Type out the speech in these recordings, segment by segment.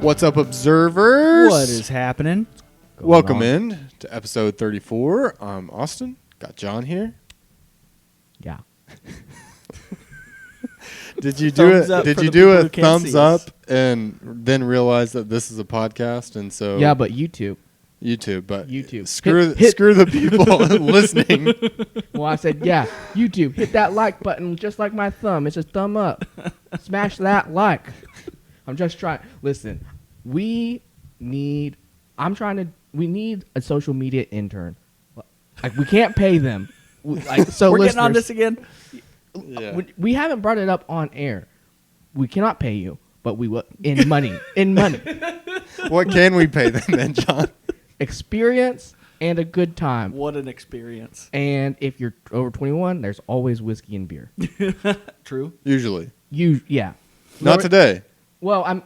What's up, observers? What is happening? Welcome in to episode 34. I'm Austin. Got John here. Yeah. Did you do Thumbs it? up Did for you the do people a who can't thumbs see up us. and then realize that this is a podcast and so Yeah, but YouTube. YouTube, but YouTube. Screw Hit- screw the people listening. Well, I said, yeah, YouTube. Hit that like button just like my thumb. It's a thumb up. Smash that like. I'm just trying. Listen, we need a social media intern. Like, we can't pay them. Like, so We're getting on listeners, this again. Yeah. we haven't brought it up on air. We cannot pay you, but we will in money. In money. What can we pay them then, John? Experience and a good time. What an experience. And if you're over 21, there's always whiskey and beer. True. Usually. Yeah. Not today. Well, I'm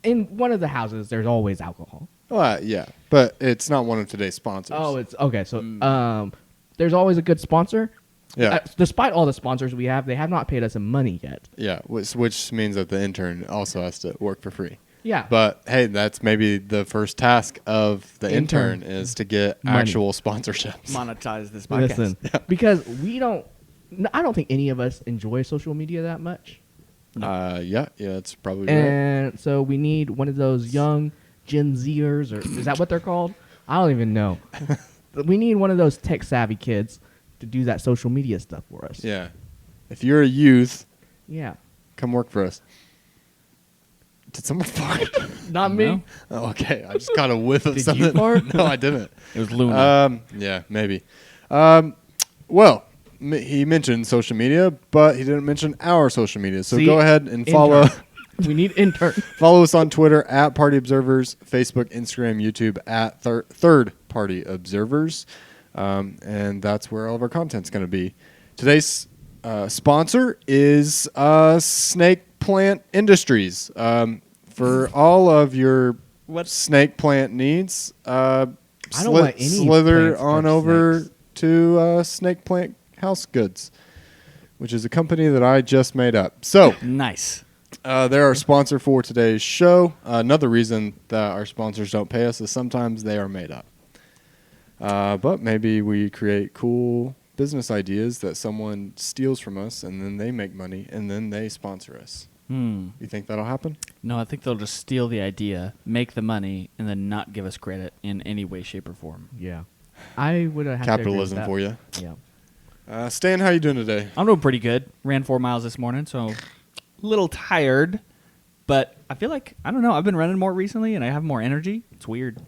in one of the houses. There's always alcohol. Yeah, but it's not one of today's sponsors. Oh, it's okay. So, there's always a good sponsor. yeah. Despite all the sponsors we have, they have not paid us some money yet. Yeah, which means that the intern also has to work for free. Yeah. But hey, that's maybe the first task of the intern Intern. is to get Money. actual sponsorships. Monetize this podcast. Listen, because I don't think any of us enjoy social media that much, Yeah, it's probably right. and so we need one of those young Gen Zers, or is that what they're called? I don't even know. We need one of those tech savvy kids to do that social media stuff for us. Yeah. If you're a youth, Yeah. come work for us. Did someone fart? Not No. me. Oh, okay, I just got a whiff of Did something. you fart? No, I didn't. It was Luna. Yeah, maybe. Well, he mentioned social media, but he didn't mention our social media. So See? go ahead and follow. Intern. We need intern. Follow us on Twitter at Party Observers, Facebook, Instagram, YouTube at Third Party Observers, and that's where all of our content's going to be. Today's sponsor is Snake Plant Industries. For all of your snake plant needs, I don't want any slither plants on or over snakes. to Snake Plant House Goods, which is a company that I just made up. So. Nice. They're our sponsor for today's show. Another reason that our sponsors don't pay us is sometimes they are made up. But maybe we create cool business ideas that someone steals from us, and then they make money, and then they sponsor us. You think that'll happen? No, I think they'll just steal the idea, make the money, and then not give us credit in any way, shape, or form. Yeah. I would have Capitalism for you. Yeah. Stan, how you doing today? I'm doing pretty good. Ran 4 miles this morning, so a little tired. But I feel like, I don't know, I've been running more recently, and I have more energy. It's weird.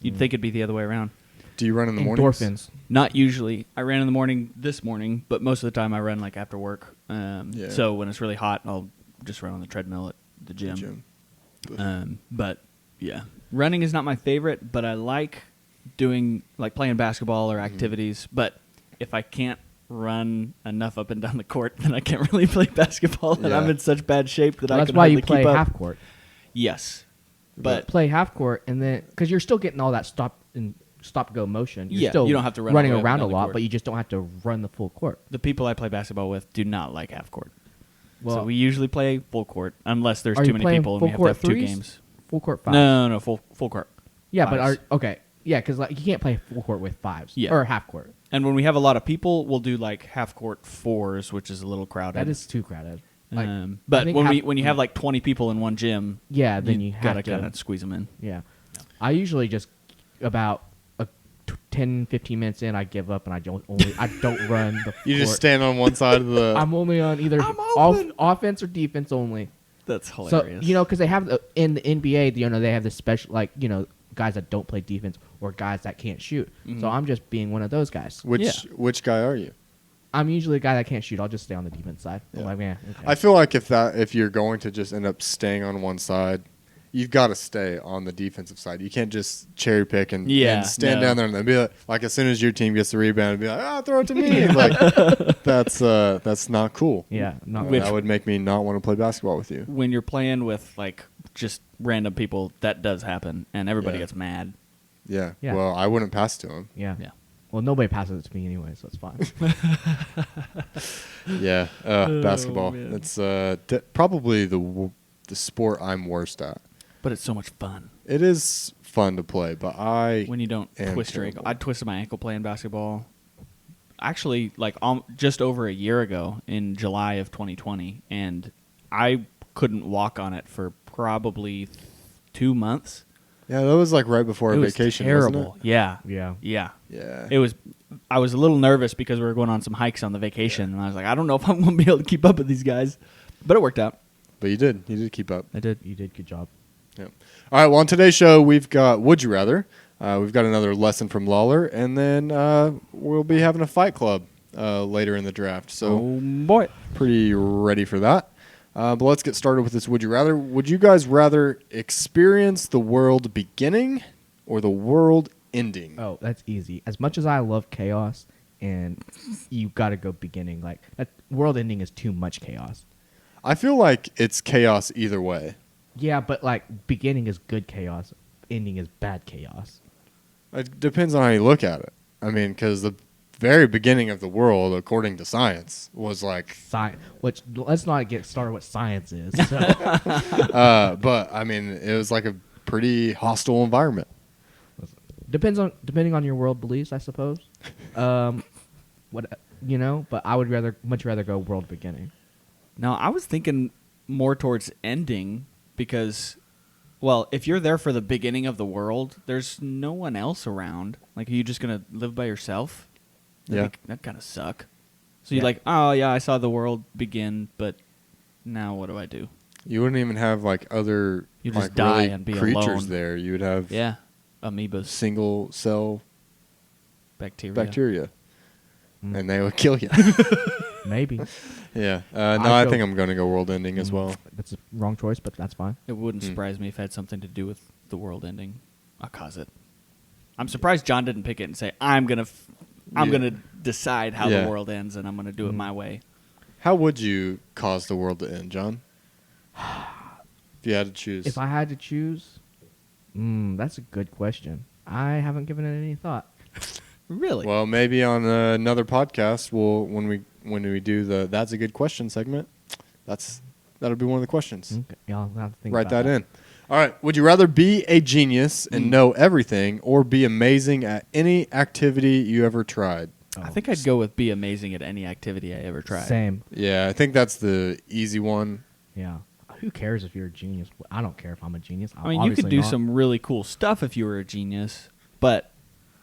You'd think it'd be the other way around. Do you run in the morning? Endorphins. Not usually. I ran in the morning this morning, but most of the time I run like after work. Yeah. So when it's really hot, I'll just run on the treadmill at the gym. But yeah, running is not my favorite, but I like doing like playing basketball or activities. But if I can't run enough up and down the court, then I can't really play basketball, and Yeah. I'm in such bad shape that Well, I that's can why hardly you play keep up. half court. Yes, but Play half court, and then because you're still getting all that stop go motion. You're Yeah, still you don't have to run running all the way up around and a down the lot, court. but you just don't have to run the full court. the people I play basketball with do not like half court. Well, So we usually play full court unless there's are too you many playing people and full we have to court have 2 threes? games. Full court five. No, full court. Yeah, but fives. because like you can't play full court with fives. Yeah. Or half court. And when we have a lot of people, we'll do like half court 4s, which is a little crowded. That is too crowded. Like, I but think when you have like 20 people in one gym, yeah, then you have gotta to kind of squeeze them in. Yeah. I usually just about 10, 15 minutes in, I give up and I don't run the You court. just stand on one side of the. I'm only on either I'm open. offense or defense only. That's So hilarious. because they have in the NBA, they have the special guys that don't play defense or guys that can't shoot. Mm-hmm. So I'm just being one of those guys. Which guy are you? I'm usually a guy that can't shoot. I'll just stay on the defense side. I'm Yeah. like, man, okay. I feel like if you're going to just end up staying on one side, you've got to stay on the defensive side. You can't just cherry pick and stand down there and then be like as soon as your team gets the rebound, and be like, throw it to me. Like that's not cool. yeah, not Which- That would make me not want to play basketball with you. when you're playing with like just random people, that does happen, and everybody Yeah. gets mad. Yeah. Yeah. Well, I wouldn't pass to him. yeah. Yeah. Well, nobody passes it to me anyway, so it's fine. Yeah, basketball. man. It's probably the sport I'm worst at. But it's so much fun It is fun to play, but when you don't am twist your ankle. terrible. I twisted my ankle playing basketball. Actually, like just over a year ago in July of 2020, and I couldn't walk on it for probably 2 months. Yeah, that was like right before It our was vacation, terrible. wasn't Yeah, Yeah. yeah. it? It was. I was a little nervous because we were going on some hikes on the vacation, and I was like, I don't know if I'm going to be able to keep up with these guys, but it worked out. But you did. You did keep up. I did. You did good job. Yeah. All right. Well, on today's show, we've got Would You Rather. We've got another lesson from Lawler, and then we'll be having a fight club later in the draft. So Oh boy. pretty ready for that. But let's get started with this Would You Rather. Would you guys rather experience the world beginning or the world ending? Oh, that's easy. As much as I love chaos, and you got to go beginning. Like that world ending is too much chaos. I feel like it's chaos either way. Yeah, but like beginning is good chaos, ending is bad chaos. It depends on how you look at it. I mean, because the very beginning of the world, according to science, was like Which let's not get started what science is. So. but I mean, it was like a pretty hostile environment. Depending on your world beliefs, I suppose. But I would much rather go world beginning. Now, I was thinking more towards ending because, well, if you're there for the beginning of the world, there's no one else around. Like, are you just going to live by yourself? That kind of suck. So you're Yeah. like, oh, yeah, I saw the world begin, but now what do I do? You wouldn't even have like other You just like, die really and be creatures alone. there. You would have Yeah, amoebas, single cell bacteria, Mm. and they would kill you. Maybe. Yeah. I I feel- think I'm going to go world ending as well. That's a wrong choice, but that's fine. It wouldn't Hmm. surprise me if it had something to do with the world ending. I'll cause it. I'm surprised John didn't pick it and say, I'm gonna decide how Yeah. the world ends, and I'm gonna do it my way. How would you cause the world to end, John? If you had to choose. If I had to choose, that's a good question. I haven't given it any thought. Really? Well, maybe on another podcast, when we do the That's a Good Question segment, that'll be one of the questions. Okay. Yeah, I'll have to think Write about that in. All right. Would you rather be a genius and know everything or be amazing at any activity you ever tried? Oh, I think I'd go with be amazing at any activity I ever tried. Same. Yeah, I think that's the easy one. Yeah. Who cares if you're a genius? I don't care if I'm a genius. I mean, you could do some really cool stuff if you were a genius, but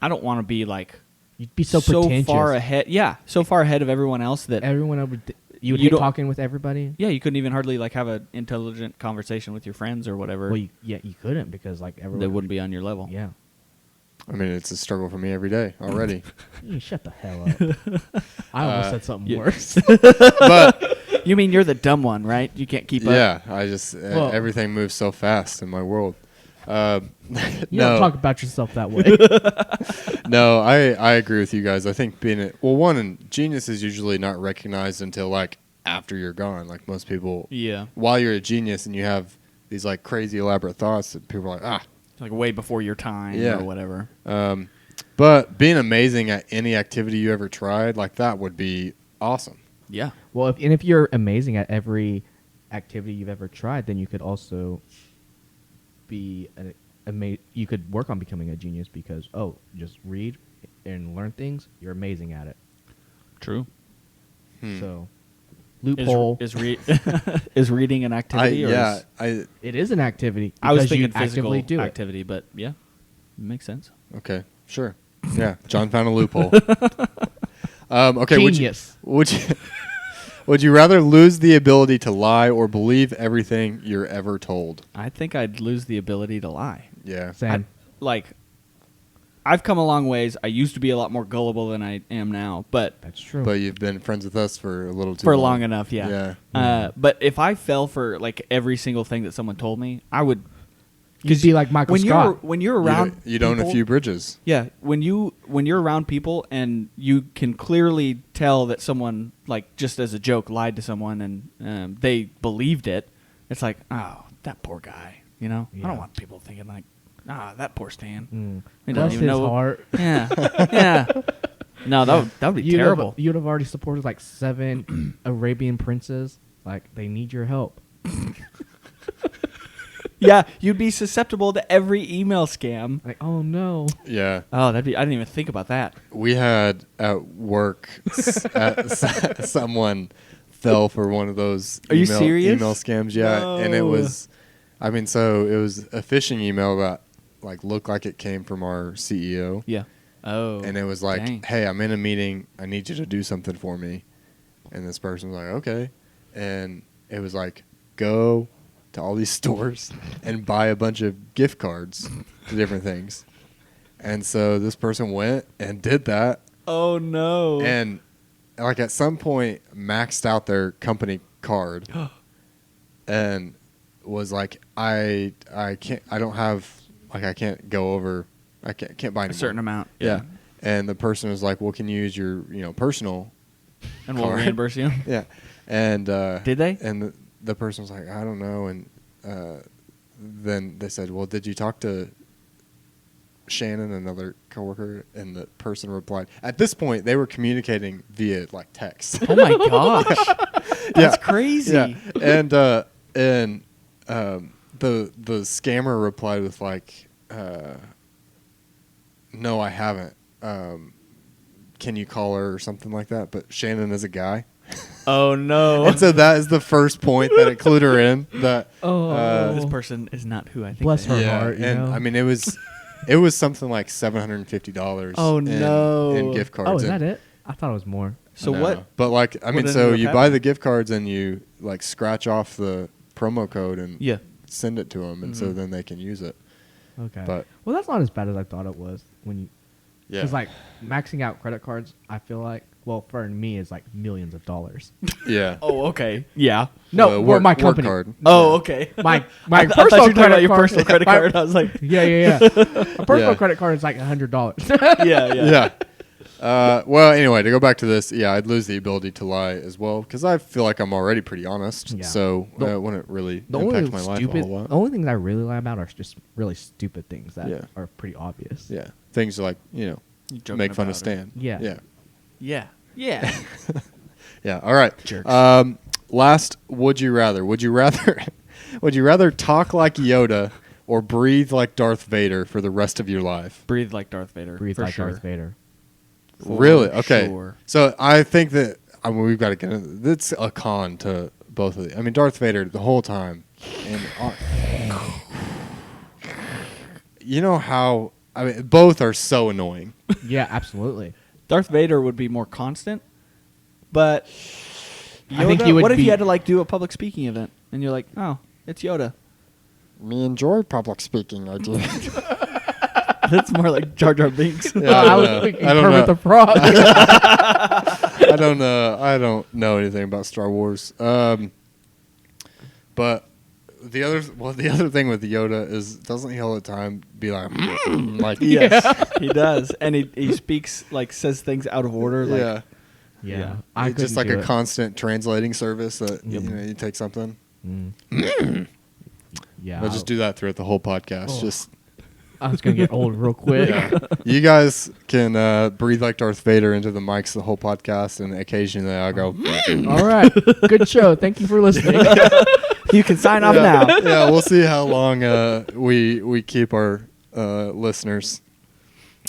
I don't want to be like You'd be so pretentious. far ahead. Yeah, so far ahead of everyone else that Everyone over. You would You hate don't- talking with everybody. yeah, you couldn't even hardly like have an intelligent conversation with your friends or whatever. Well, you couldn't because like everyone. They wouldn't be on your level. Yeah. I mean, it's a struggle for me every day already. You shut the hell up. I almost said something yeah. worse. But You mean you're the dumb one, right? You can't keep up. yeah, I just Well- everything moves so fast in my world. You don't talk about yourself that way. No, I agree with you guys. I think genius is usually not recognized until like after you're gone. Like most people, Yeah. while you're a genius and you have these like crazy elaborate thoughts, that people are like, Like way before your time Yeah. or whatever. But being amazing at any activity you ever tried, like that would be awesome. Yeah. Well, if you're amazing at every activity you've ever tried, then you could also be you could work on becoming a genius because just read and learn things. You're amazing at it. True. So loophole. Is reading an activity? or is- it is an activity. I was because you thinking physical actively do it. activity, but yeah, it makes sense. Okay, sure. Yeah, John found a loophole. Okay, Genius. would you rather lose the ability to lie or believe everything you're ever told? I think I'd lose the ability to lie. Yeah. Same. I've come a long ways. I used to be a lot more gullible than I am now, but That's true. But you've been friends with us for a little too for long. long enough, yeah. Yeah. But if I fell for like every single thing that someone told me, I would. You'd be like Michael when Scott. When you're around, You'd own a people- few bridges. Yeah, when you're around people and you can clearly tell that someone like just as a joke lied to someone and they believed it, it's like, oh, that poor guy. You know, I Yeah. don't want people thinking like, that poor Stan. He Bless doesn't even his know. heart. Yeah, yeah. No, that would be terrible. You'd have already supported like 7 Arabian princes. Like they need your help. Yeah, you'd be susceptible to every email scam. Like, oh no. Yeah. Oh, I didn't even think about that. We had at work someone fell for one of those Are you serious? email scams. Yeah, and it No. was, so it was a phishing email that like looked like it came from our CEO. Yeah. Oh. And it was like, dang. hey, I'm in a meeting. I need you to do something for me. And this person was like, okay. And it was like, go to all these stores and buy a bunch of gift cards to different things. And so this person went and did that. Oh no. And like at some point maxed out their company card and was like, I don't have, like, I can't go over, I can't buy a anymore. certain amount. Yeah. And the person was like, well, can you use your, personal And we'll card? reimburse you. Yeah. And Did they? And the person was like, I don't know. And then they said, well, did you talk to Shannon, another coworker? And the person replied, at this point they were communicating via like text. Oh my gosh. That's crazy. Yeah. And the scammer replied with like, no, I haven't. Can you call her or something like that? But Shannon is a guy. Oh no. And so that is the first point that it clued her in. That This person is not who I think. Bless they her are. heart. You and know? I mean it was something like $750. Oh, no. in gift cards. Oh, is And- that it? I thought it was more. So no. what? But like I mean, what so ended up you buy happening? the gift cards and you like scratch off the promo code and Yeah. send it to them, and so Mhm. then they can use it. Okay. But Well, that's not as bad as I thought it was. When you, yeah, because like maxing out credit cards, I feel like, well, for me, is like millions of dollars. yeah. Oh, okay. Yeah. No, Well, well, my work company. card. Oh, okay. My I thought personal you were talking about credit your card. personal credit My- card. I was like, Yeah. A personal Yeah. credit card is like $100. yeah. Yeah. Well, anyway, to go back to this, yeah, I'd lose the ability to lie as well because I feel like I'm already pretty honest. Yeah. So The- it wouldn't really The impact only my life a stupid, whole lot. the only things I really lie about are just really stupid things that Yeah. are pretty obvious. Yeah, things like You joking make fun about of Stan. Yeah. Yeah. Yeah. Yeah. Yeah. All right. Jerks. Last, would you rather? Would you rather talk like Yoda or breathe like Darth Vader for the rest of your life? Breathe like Darth Vader. Breathe for like sure. Darth Vader. For Really? Okay. sure. So I think that we've got to get into it's a con to both of these. I mean, Darth Vader the whole time, and you know how both are so annoying. Yeah, absolutely. Darth Vader would be more constant, but Yoda, I think he would what if be- you had to like do a public speaking event and you're like, oh, it's Yoda? Me enjoy public speaking. I do. That's more like Jar Jar Binks. Yeah, I was know. thinking I don't Kermit know. the Frog. I don't know. I don't know anything about Star Wars. But the other thing with Yoda is, doesn't he all the time be like, like Yes, he does, and he speaks like says things out of order. Like, yeah, Yeah, it's just like a constant translating service that Yep. you take something. Yeah, I'll just do that throughout the whole podcast. Oh. Just I was gonna get old real quick. yeah. You guys can breathe like Darth Vader into the mics the whole podcast, and occasionally I go. All right, good show. Thank you for listening. you can sign off yeah, now. yeah, we'll see how long we keep our listeners.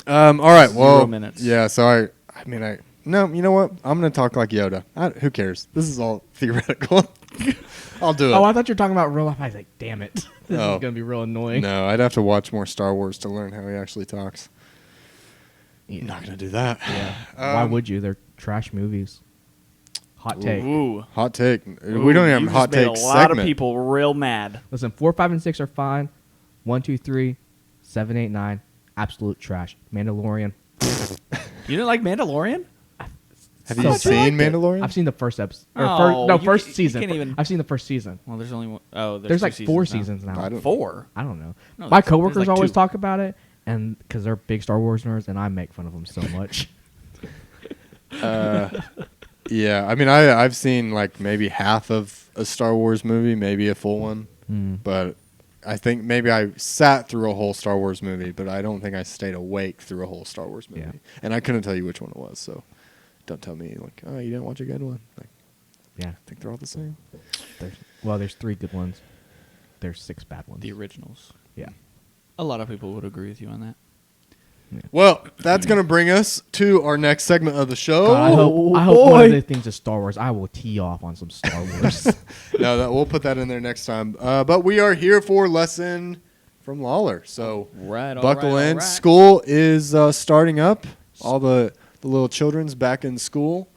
All right, 0 well, minutes. yeah. So no, you know what? I'm gonna talk like Yoda. Who cares? This is all theoretical. I'll do it. Oh, I thought you were talking about real life. I was like, damn it, this Oh. is gonna be real annoying. No, I'd have to watch more Star Wars to learn how he actually talks. Yeah. Not gonna do that. Yeah. Why would you? They're trash movies. Hot take. Ooh. Hot take. We don't even have a hot made take a lot segment. of people real mad. Listen, 4, 5, and 6 are fine. 1, 2, 3, 7, 8, 9, absolute trash. Mandalorian. You didn't like Mandalorian? Have So you bad. seen Mandalorian? I've seen the first episode. Oh, First you season. can't even- I've seen the first season. Well, there's only one. Oh, There's like two 4 now. seasons now. I don't- 4. I don't know. No, My there's coworkers like always 2. talk about it, and because they're big Star Wars nerds, and I make fun of them so much. Yeah, I mean, I've seen like maybe half of a Star Wars movie, maybe a full one, but I think maybe I sat through a whole Star Wars movie, but I don't think I stayed awake through a whole Star Wars movie. Yeah. And I couldn't tell you which one it was, so don't tell me like, oh, you didn't watch a good one. Like, Yeah. I think they're all the same. There's 3 good ones. there's 6 bad ones. The originals. Yeah. A lot of people would agree with you on that. Well, that's going to bring us to our next segment of the show. God, I hope one of the things is Star Wars. I will tee off on some Star Wars. No, we'll put that in there next time. But we are here for lesson from Lawler. So buckle in. School is starting up. All the little children's back in school.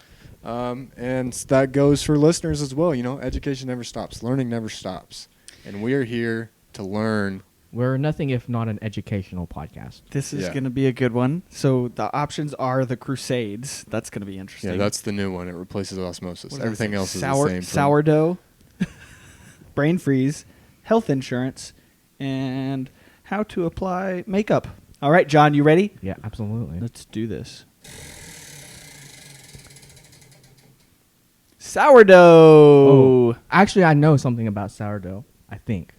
And that goes for listeners as well. You know, education never stops. Learning never stops. And we are here to learn. We're nothing if not an educational podcast. This is going to be a good one. So the options are the Crusades. That's going to be interesting. Yeah, that's the new one. It replaces osmosis. Everything else is the same. Sourdough, brain freeze, health insurance, and how to apply makeup. All right, John, you ready? Yeah, absolutely. Let's do this. Sourdough. Oh, actually, I know something about sourdough, I think.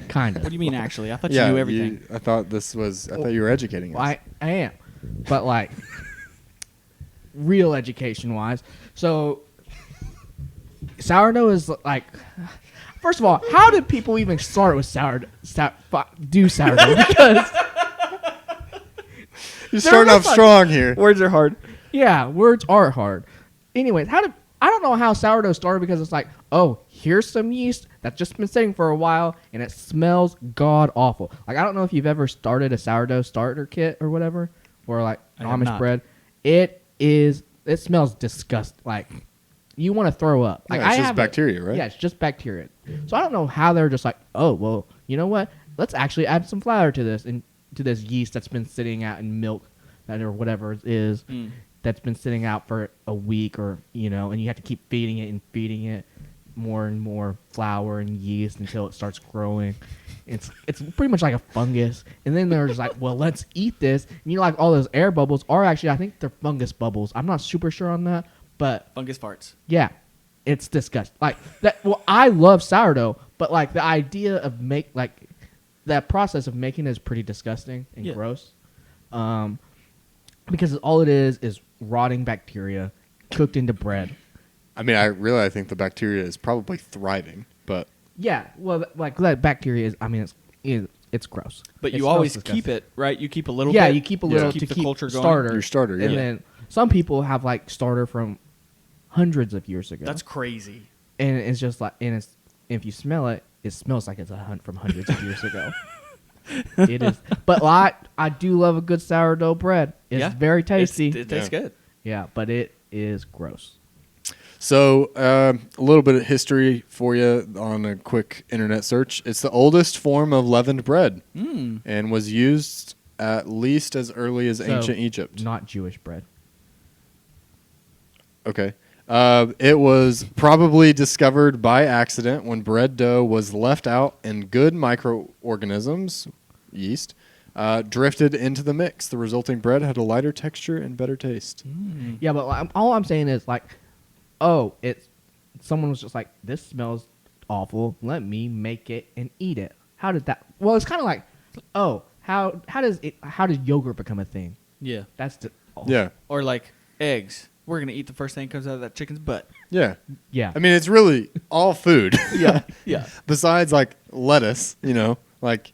Kind of. What do you mean, actually? I thought you knew everything. I thought you were educating us. I am. But, like, real education-wise. So, sourdough is, like... First of all, how did people even start with sourdough? Do sourdough? Because... You're starting off strong here. Words are hard. Yeah, words are hard. Anyways, I don't know how sourdough started because it's like, oh, here's some yeast that's just been sitting for a while and it smells god awful. Like, I don't know if you've ever started a sourdough starter kit or whatever, or like Amish bread. It smells disgusting. Like, you want to throw up. Like, it's just bacteria, right? Yeah, it's just bacteria. So I don't know how they're just like, oh, well, you know what? Let's actually add some flour to this and to this yeast that's been sitting out in milk or whatever it is. That's been sitting out for a week or, you know, and you have to keep feeding it more and more flour and yeast until it starts growing. It's pretty much like a fungus. And then they're just like, well, let's eat this. And you know, like all those air bubbles are actually, I think they're fungus bubbles. I'm not super sure on that, but fungus farts. Yeah. It's disgusting. Like that. Well, I love sourdough, but like the idea of that process of making it is pretty disgusting and gross. Because all it is rotting bacteria cooked into bread. I mean, I think the bacteria is probably thriving, but yeah, well, like that bacteria is. I mean, it's gross. But you always keep it, right? You keep a little. Yeah, bit. you keep a little to keep the culture going. Your starter, yeah. And then some people have like starter from hundreds of years ago. That's crazy. And it's just like, if you smell it, it smells like it's a hunt from hundreds of years ago. It is, but I do love a good sourdough bread. It's very tasty. It tastes good. Yeah, but it is gross. So a little bit of history for you on a quick internet search. It's the oldest form of leavened bread and was used at least as early as ancient Egypt. Not Jewish bread. Okay. It was probably discovered by accident when bread dough was left out and good microorganisms, yeast, drifted into the mix. The resulting bread had a lighter texture and better taste. Yeah, but all I'm saying is like, someone was just like, this smells awful. Let me make it and eat it. How did that? Well, it's kind of like, how did yogurt become a thing? Yeah, that's or like eggs. We're going to eat the first thing that comes out of that chicken's butt. Yeah. Yeah. I mean, it's really all food. Yeah. Besides, like, lettuce, you know, like...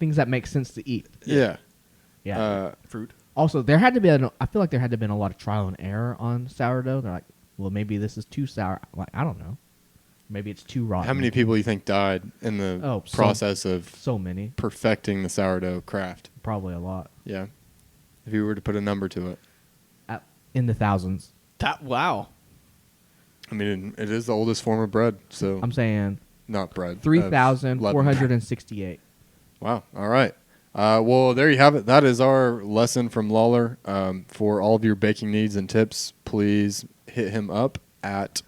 things that make sense to eat. Yeah. Fruit. Also, I feel like there had to have been a lot of trial and error on sourdough. They're like, well, maybe this is too sour. Like, I don't know. Maybe it's too rotten. How many people you think died in the process of... so many. Perfecting the sourdough craft? Probably a lot. Yeah. If you were to put a number to it. In the thousands. Wow. I mean, it is the oldest form of bread, so... I'm saying... Not bread. 3,468. Wow. All right. Well, there you have it. That is our lesson from Lawler. For all of your baking needs and tips, please hit him up at...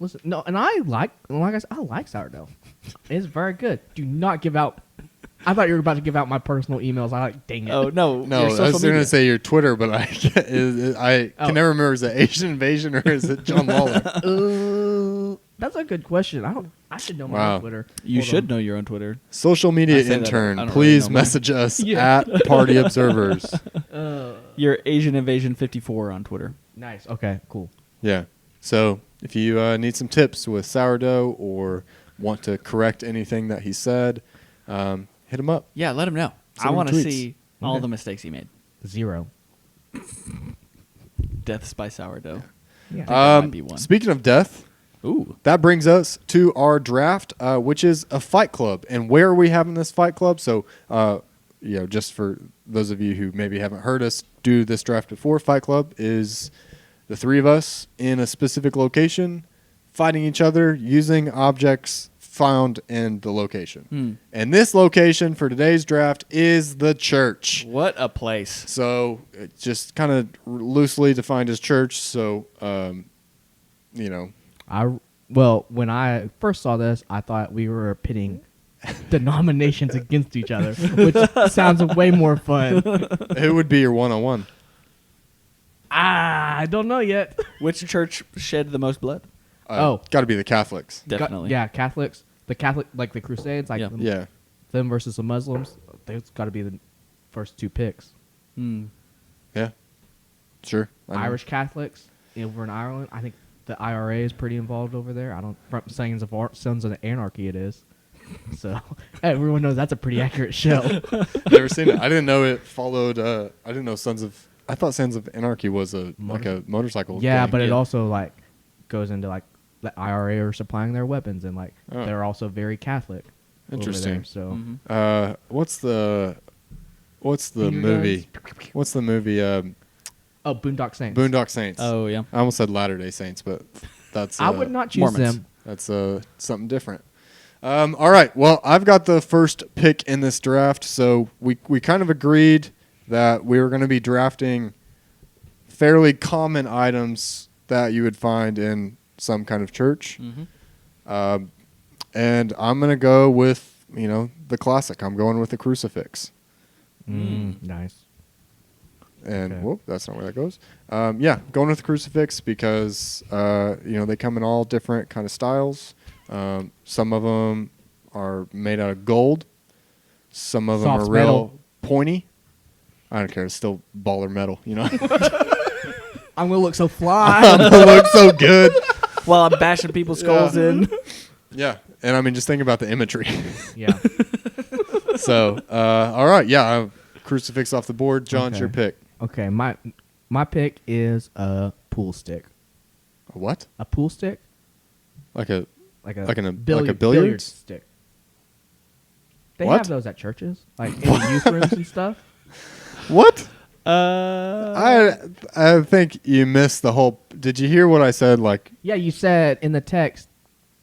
Listen, no, and I like I said, I like sourdough. It's very good. Do not give out... I thought you were about to give out my personal emails. I like, dang it. Oh, no. No, I was going to say your Twitter, but I can never remember. Is it Asian Invasion or is it John Lawler? That's a good question. I should know my own Twitter. You should know your own Twitter. Social media intern, please message us at Party Observers. You're Asian Invasion 54 on Twitter. Nice. Okay, cool. Yeah. So if you need some tips with sourdough or want to correct anything that he said, hit him up. Yeah, let him know. Send I him want to tweets. see all Okay. the mistakes he made. 0. Deaths by sourdough. Yeah. that might be one. Speaking of death, Ooh. that brings us to our draft, which is a fight club. And where are we having this fight club? So, just for those of you who maybe haven't heard us do this draft before, fight club is the three of us in a specific location fighting each other using objects found in the location. And this location for today's draft is the church. What a place. So, it's just kind of loosely defined as church. So, Well, when I first saw this, I thought we were pitting denominations against each other, which sounds way more fun. who would be your one-on-one? I don't know yet. Which church shed the most blood? Got to be the Catholics. Definitely. Yeah, Catholics. The Catholic, like the Crusades, like Yeah. Yeah. them versus the Muslims. They've got to be the first 2 picks. Hmm. Yeah. Sure. I know. Irish Catholics over in Ireland. I think the IRA is pretty involved over there. I don't. From Sons of Anarchy, it is. So everyone knows that's a pretty accurate show. Never seen it. I didn't know it followed. I didn't know I thought Sons of Anarchy was a motorcycle. Yeah, gang. but it Yeah. also like goes into like the IRA are supplying their weapons and like Oh. they're also very Catholic. over Interesting. there, so Mhm. What's the Finger movie? guns. What's the movie? Oh, Boondock Saints. Boondock Saints. Oh, yeah. I almost said Latter-day Saints, but that's I would not choose Mormons. them. That's something different. All right. Well, I've got the first pick in this draft, so we kind of agreed that we were going to be drafting fairly common items that you would find in some kind of church. Mhm. And I'm going to go with, the classic. I'm going with the crucifix. Nice. And Okay. whoop, that's not where that goes. Going with the crucifix because they come in all different kind of styles. Some of them are made out of gold. Some of them Soft are real metal. pointy. I don't care. It's still baller metal. I'm gonna look so fly. It looks so good. While I'm bashing people's skulls in. Yeah, and I mean, just think about the imagery. Yeah. So, all right, crucifix off the board. John, it's Okay. your pick. Okay. My pick is a pool stick. A what? A pool stick, Like a like a Like a billiard billiards? stick. They What? have those at churches, like in the youth rooms and stuff. what? Uh, I think you missed the whole. Did you hear what I said? Like, Yeah, you said in the text,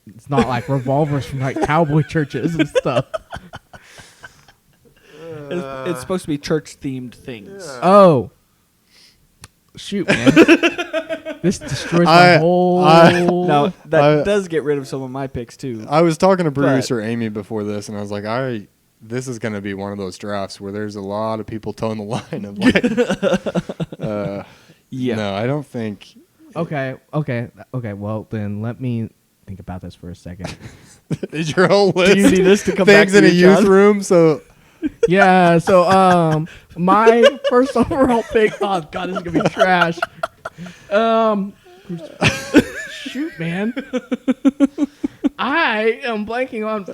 it's not like revolvers from like cowboy churches and stuff. it's supposed to be church-themed things. Oh, shoot, man! This destroys my whole. Now, that I- does get rid of some of my picks, too. I was talking to But- producer Amy before this, and I was like, this is going to be one of those drafts where there's a lot of people towing the line of like, Yeah. No, I don't think. Okay. Well, then let me think about this for a second. Is your whole list you need this to come back things to in a you, youth John? room? So Yeah. So, my first overall pick. Oh God, this is gonna be trash. Shoot, man. I am blanking on.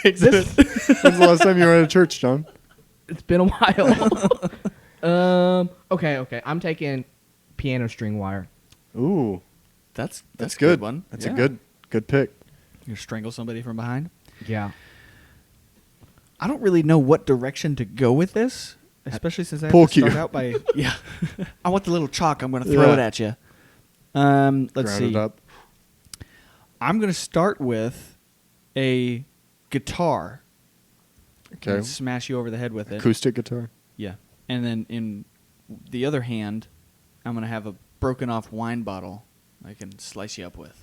when's the last time you were at a church, John? It's been a while. Okay. I'm taking piano string wire. Ooh, That's that's a good. one. That's Yeah. a good pick. You strangle somebody from behind. Yeah. I don't really know what direction to go with this, especially since I have Pool to start cue. out by yeah. I want the little chalk. I'm going to throw Yeah. it at you. Let's Ground see. it up. I'm going to start with a guitar. Okay. And smash you over the head with it. Acoustic guitar. Yeah. And then in the other hand, I'm going to have a broken off wine bottle I can slice you up with.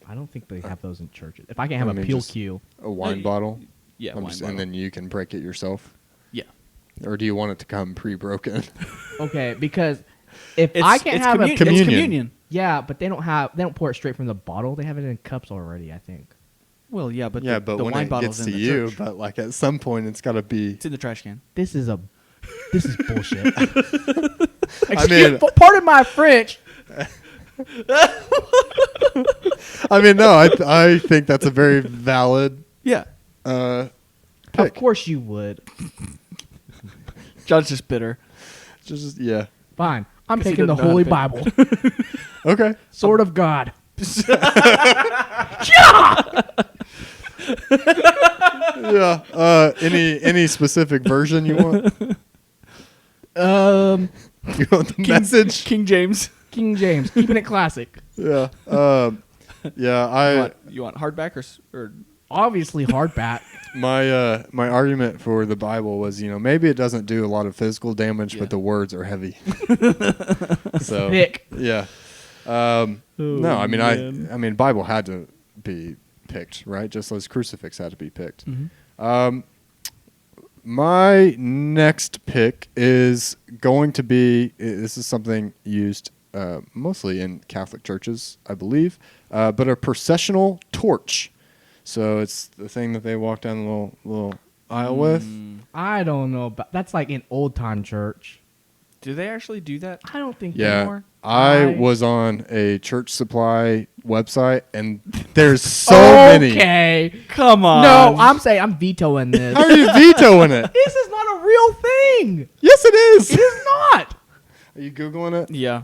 I don't think they have those in churches. If I can have I mean, a peel just- cue. A wine Hey, bottle. Yeah, wine bottle. And then you can break it yourself. Yeah. Or do you want it to come pre-broken? Okay, because if I can't have commu- a It's Communion. communion. yeah, but they don't pour it straight from the bottle. They have it in cups already, I think. Well, yeah, but yeah, the, but the when wine it bottle's gets in to the you, church. but like at some point it's got to be. It's in the trash can. This is bullshit. I mean, Pardon my French. I mean, no, I think that's a very valid Yeah. Of pick. course you would. John's just bitter. Just yeah. Fine. I'm 'Cause he taking the doesn't know Holy how to Bible. Okay. Sword of God. Yeah. Any specific version you want? You want the message? King James. King James. Keeping it classic. Yeah. Yeah. You want hardback or Obviously hardback. My argument for the Bible was, maybe it doesn't do a lot of physical damage, Yeah. but the words are heavy. So Thick. yeah. No, I mean, man. I mean, Bible had to be picked, right? Just as crucifix had to be picked. Mm-hmm. My next pick is going to be. This is something used mostly in Catholic churches, I believe, but a processional torch. So it's the thing that they walk down the little aisle with. I don't know, but that's like in old time church. Do they actually do that? I don't think Yeah, anymore. I was on a church supply website, and there's so many. Okay. Come on. No, I'm saying I'm vetoing this. How are you vetoing it? This is not a real thing. Yes, it is. It is not. Are you googling it? Yeah.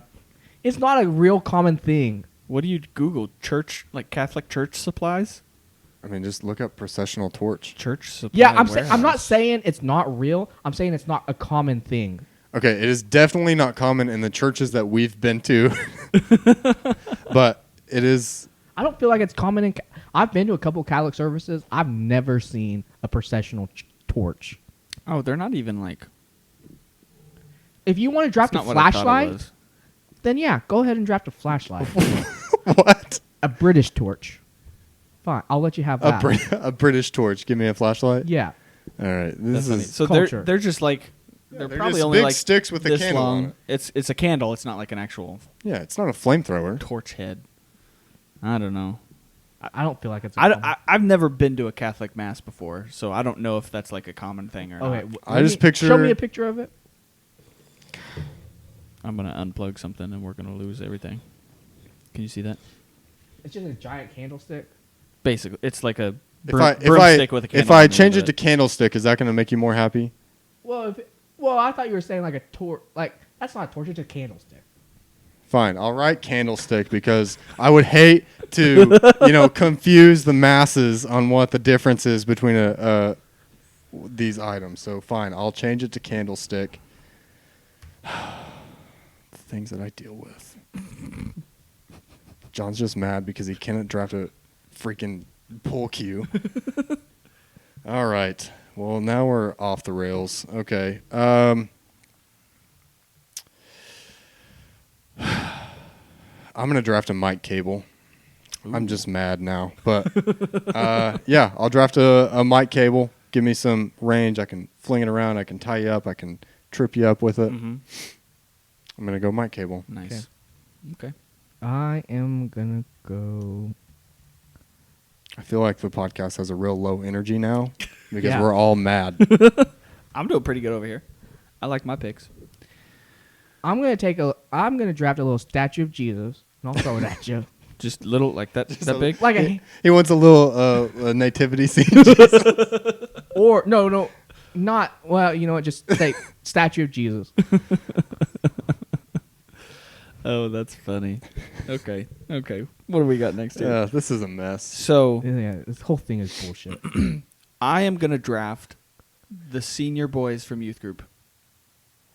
It's not a real common thing. What do you Google? Church, like Catholic church supplies? I mean, just look up processional torch. Church supply. Yeah, I'm not warehouse. saying it's not real. I'm saying it's not a common thing. Okay, it is definitely not common in the churches that we've been to, but it is. I don't feel like it's common in. I've been to a couple Catholic services. I've never seen a processional torch. Oh, they're not even like. If you want to draft That's a not what I thought it flashlight, was. then yeah, go ahead and draft a flashlight. What? A British torch. Fine, I'll let you have that. A British torch. Give me a flashlight. Yeah. All right. That's This funny. is So culture. they're just like they're they're probably just only big like sticks with a this candle long. on It's a candle. It's not like an actual yeah. It's not a flamethrower. torch head. I don't know. I don't feel like it's. A I've never been to a Catholic mass before, so I don't know if that's like a common thing or Okay, not. I just picture. Show me a picture of it. I'm gonna unplug something and we're gonna lose everything. Can you see that? It's just a giant candlestick. Basically, it's like a If broomstick with a candle. if I on the change end it of to candlestick, is that going to make you more happy? Well, I thought you were saying like a torch. Like that's not a torch. It's a candlestick. Fine, I'll write candlestick because I would hate to, confuse the masses on what the difference is between these items. So fine, I'll change it to candlestick. Things that I deal with. John's just mad because he cannot draft a freaking pull cue. All right. Well, now we're off the rails. Okay. I'm going to draft a mic cable. I'm just mad now. But, yeah, I'll draft a mic cable. Give me some range. I can fling it around. I can tie you up. I can trip you up with it. Mm-hmm. I'm going to go mic cable. Nice. Okay. I am gonna go. I feel like the podcast has a real low energy now because Yeah. we're all mad. I'm doing pretty good over here. I like my picks. I'm gonna draft a little statue of Jesus, and I'll throw it at you. Just little like that. Just that a- big. Like a He wants a little a nativity scene. or no, not well. You know what? Just say statue of Jesus. Oh, that's funny. Okay. Okay. What do we got next here? Yeah, this is a mess. So Yeah, this whole thing is bullshit. I am gonna draft the senior boys from youth group.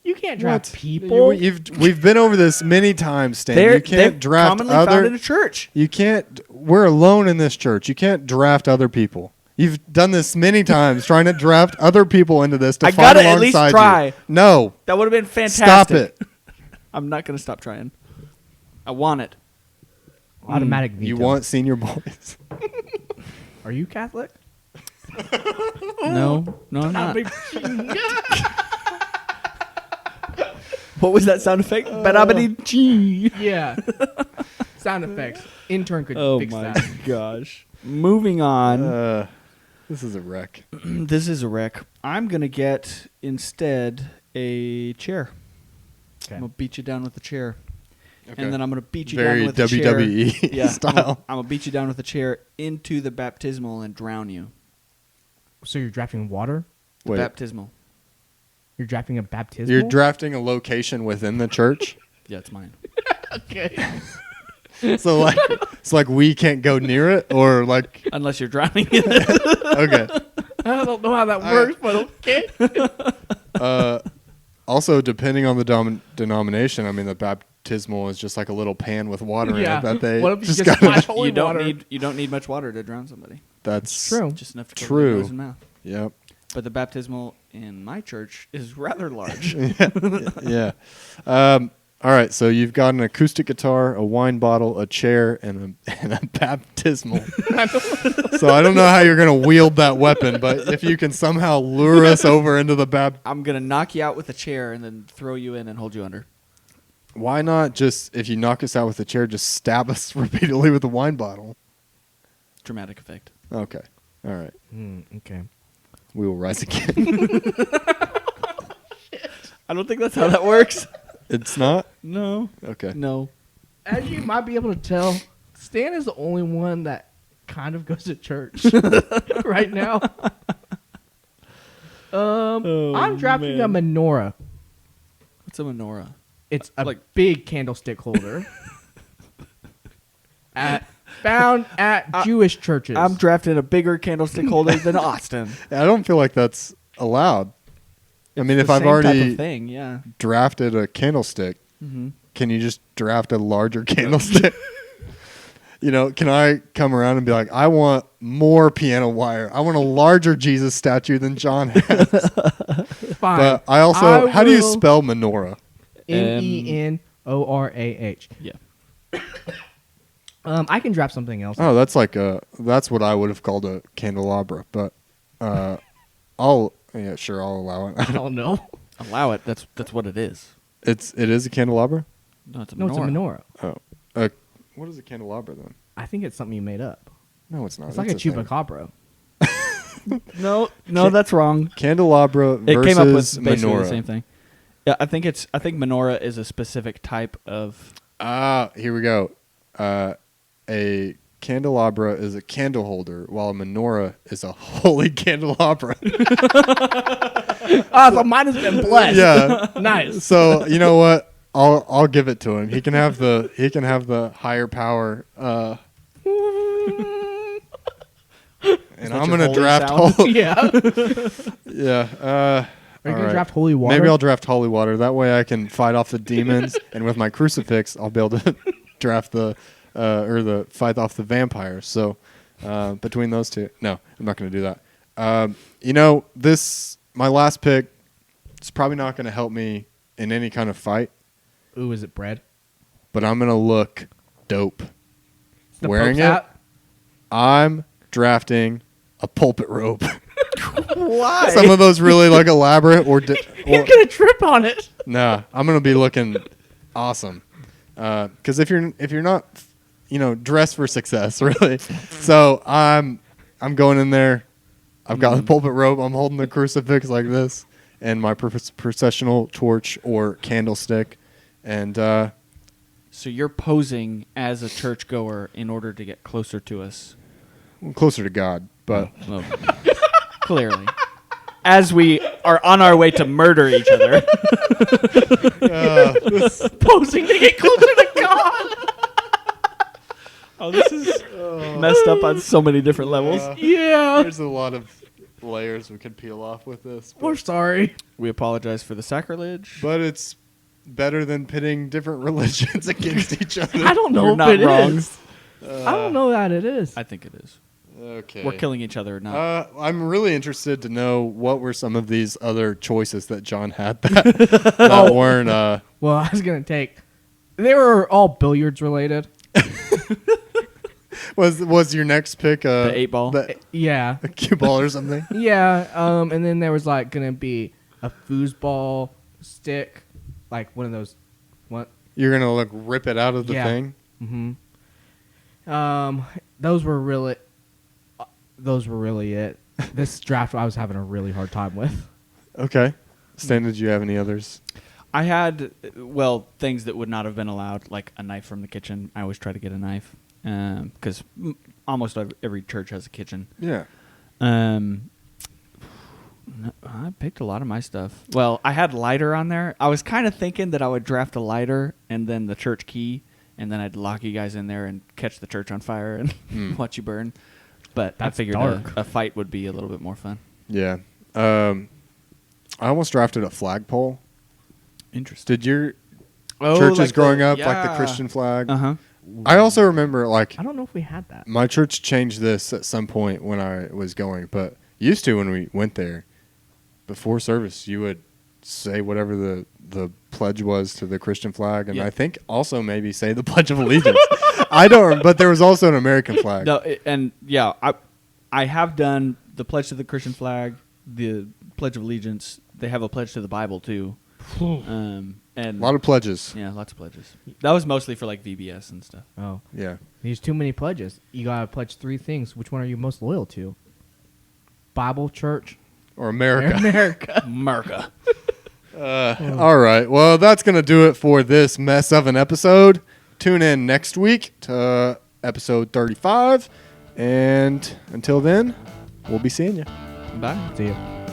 You can't draft What? people. We've been over this many times, Stan. They're You can't draft commonly found in other. a church. You can't. We're alone in this church. You can't draft other people. You've done this many times, trying to draft other people into this to I fight gotta at least alongside try. you. No, That would have been fantastic. stop it. I'm not gonna stop trying. I want it. Automatic veto. You want senior boys? Are you Catholic? No, I'm not. What was that sound effect? Ba-da-ba-dee-chee. Yeah. Sound effects. Intern could Oh fix my that. gosh. Moving on. This is a wreck. This is a wreck. I'm gonna get instead a chair. Okay. I'm gonna beat you down with a chair. Okay. and then I'm gonna beat you Very down with a chair. WWE Yeah, style. I'm gonna beat you down with a chair into the baptismal and drown you. So you're drafting water? Wait, Baptismal. You're drafting a baptismal? you're drafting a location within the church, Yeah, it's mine. Okay. so like we can't go near it, or like Unless you're drowning in it. okay. I don't know how that works, but okay. Also, depending on the denomination, I mean, the baptismal is just like a little pan with water Yeah. in it that they What if you just just gotta. splash holy water? You don't need much water to drown somebody. That's True. Just enough to cover True. their nose and mouth. Yep. But the baptismal in my church is rather large. Yeah. All right. So you've got an acoustic guitar, a wine bottle, a chair, and a baptismal. So I don't know how you're going to wield that weapon, but if you can somehow lure us over into the I'm gonna knock you out with a chair and then throw you in and hold you under. why not just, if you knock us out with the chair, just stab us repeatedly with the wine bottle? Dramatic effect. Okay. All right. Okay. We will rise again. I don't think that's how that works. It's not? No. Okay. No. As you might be able to tell, Stan is the only one that kind of goes to church right now. I'm drafting a menorah. What's a menorah? It's a Like- big candlestick holder. Found at Jewish churches. I'm drafting a bigger candlestick holder than Austin. I don't feel like that's allowed. I mean, if The I've same type already of thing, yeah. drafted a candlestick, Mm-hmm. can you just draft a larger candlestick? Can I come around and be like, I want more piano wire. I want a larger Jesus statue than John has. Fine. But I also, how do you will- spell menorah? MENORAH. Yeah. I can draft something else. Oh, that's that's what I would have called a candelabra. But I'll allow it. I don't know. Allow it. That's what it is. It is a candelabra. No, it's a menorah. No, it's a menorah. Oh, what is a candelabra then? I think it's something you made up. No, it's not. It's like a thing. chupacabra. No, that's wrong. Candelabra It versus came up with basically menorah. the same thing. Yeah, I think menorah is a specific type of. Here we go. A candelabra is a candle holder, while a menorah is a holy candelabra. So mine has been blessed. Yeah. Nice. So you know what? I'll give it to him. He can have the higher power. And that I'm your gonna holy draft sound? Yeah. yeah. Are you all gonna right. draft holy water? Maybe I'll draft holy water. That way I can fight off the demons, and with my crucifix, I'll be able to draft the fight off the vampires. So between those two, no, I'm not going to do that. My last pick, it's probably not going to help me in any kind of fight, Ooh, is it bread? but I'm going to look dope The wearing Pope's it. hat? I'm drafting a pulpit robe. Why? Some of those really like elaborate or You're gonna trip on it. nah, I'm gonna be looking awesome. Because if you're not, dressed for success, really. So I'm going in there. I've got the pulpit robe. I'm holding the crucifix like this, and my processional torch or candlestick, and So you're posing as a churchgoer in order to get closer to us. closer to God. But Well, clearly. As we are on our way to murder each other. Posing to get closer to God. Oh, this is messed up on so many different levels. Yeah. there's a lot of layers we could peel off with this. We're sorry. We apologize for the sacrilege. But it's better than pitting different religions against each other. I don't know You're if not it wrong. is. I don't know that it is. I think it is. Okay. We're killing each other, not. I'm really interested to know what were some of these other choices that John had that weren't. Well, I was gonna take. They were all billiards related. Was your next pick The 8-ball? Yeah. a cue ball or something? Yeah. And then there was like gonna be a foosball stick, like one of those. What? You're gonna rip it out of the Yeah. thing. Mm-hmm. Those were really it. This draft I was having a really hard time with. Okay. Stan, did you have any others? I had, things that would not have been allowed, like a knife from the kitchen. I always try to get a knife because almost every church has a kitchen. Yeah. I picked a lot of my stuff. Well, I had lighter on there. I was kind of thinking that I would draft a lighter and then the church key, and then I'd lock you guys in there and catch the church on fire and watch you burn. But That's I figured a fight would be a little bit more fun. Yeah. I almost drafted a flagpole. Interesting. Did your churches like growing up like the Christian flag? Uh-huh. I also remember like I don't know if we had that. my church changed this at some point when I was going, but used to when we went there, before service, you would say whatever the pledge was to the Christian flag, and I think also maybe say the Pledge of Allegiance. I don't, but there was also an American flag. No, I have done the pledge to the Christian flag, the Pledge of Allegiance. They have a pledge to the Bible too, and A lot of pledges. yeah, lots of pledges. That was mostly for like VBS and stuff. Oh, Yeah. there's too many pledges. You gotta pledge 3 things. Which one are you most loyal to? Bible, church, Or America. America. All right. Well, that's going to do it for this mess of an episode. Tune in next week to episode 35. And until then, we'll be seeing you. Bye. See you.